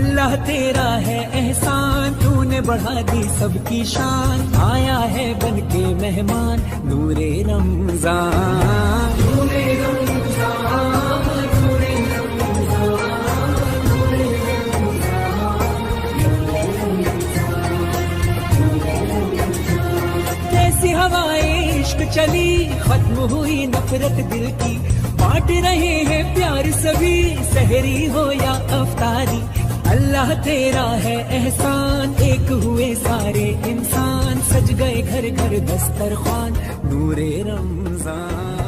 अल्लाह तेरा है एहसान, तूने बढ़ा दी सबकी शान। आया है बन के मेहमान नूरे रमजान, नूरे रमजान, नूरे रमजान, नूरे रमजान। कैसी हवाएं इश्क चली, खत्म हुई नफरत दिल की। बांट रहे हैं प्यार सभी, सहरी हो या अफ्तारी। अल्लाह तेरा है एहसान, एक हुए सारे इंसान। सज गए घर घर दस्तरखान नूरे रमजान।